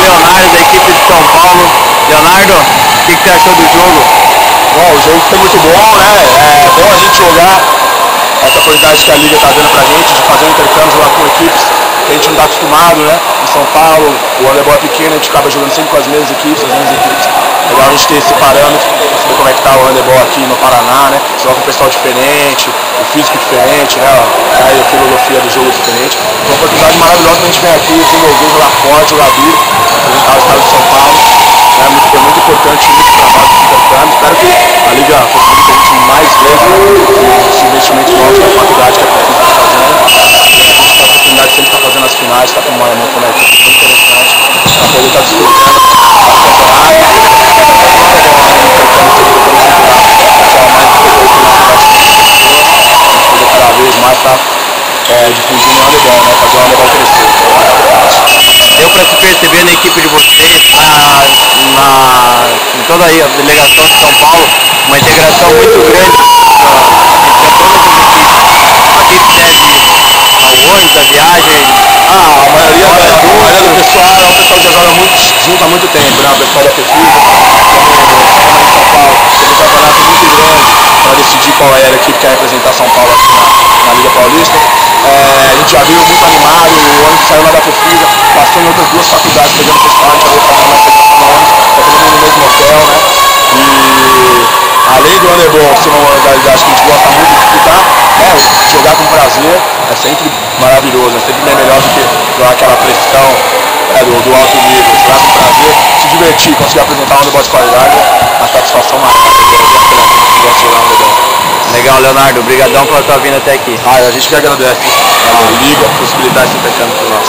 Leonardo, da equipe de São Paulo. Leonardo, o que você achou do jogo? Bom, o jogo foi muito bom, né? É bom a gente jogar essa oportunidade que a Liga está dando pra gente de fazer um intercâmbio lá com equipes que a gente não está acostumado, né? Em São Paulo, o handebol é pequeno, a gente acaba jogando sempre com as mesmas equipes, Legal a gente ter esse parâmetro, saber como é que tá o handebol aqui no Paraná, né? Jogar com um pessoal diferente, o físico diferente, né? A filosofia do jogo diferente. Foi uma oportunidade maravilhosa que a gente vem aqui desenvolver, jogar forte, jogar duro, apresentar o estado de São Paulo. Foi muito importante isso, o trabalho do intercâmbio. Espero que a Liga possibilite a gente mais vezes, né? Esse investimento nosso na faculdade que a Profis está fazendo. A gente tem a oportunidade de sempre estar fazendo as finais, está com uma equipe muito interessante para poder estar disputando cada vez mais para difundir o handebol, né? Fazer o handebol crescer. Deu para se perceber na equipe de vocês, em toda a delegação de São Paulo, uma integração muito grande entre todas as equipes. A equipe deve ao ônibus, a viagem. A maioria do pessoal é um pessoal que já joga junto há muito tempo, né? O pessoal da Profis, em São Paulo, teve um campeonato muito grande para decidir qual era a equipe que ia representar São Paulo aqui na Liga Paulista. A gente já veio muito animado, o ônibus saiu lá da Profisa, passou em outras duas faculdades pegando o pessoal, a gente já veio fazendo uma integração no ônibus, tá todo mundo no mesmo hotel, né? E além do handebol ser uma modalidade que a gente gosta muito de disputar, né? Jogar com prazer é sempre maravilhoso, é sempre bem melhor do que jogar aquela pressão do alto nível. Jogar com prazer, se divertir, conseguir apresentar um handebol de qualidade, a satisfação maior. Eu gosto de jogar handebol. Legal, Leonardo, obrigadão pela tua vinda até aqui. A gente que agradece. A Liga possibilitar esse intercâmbio para nós.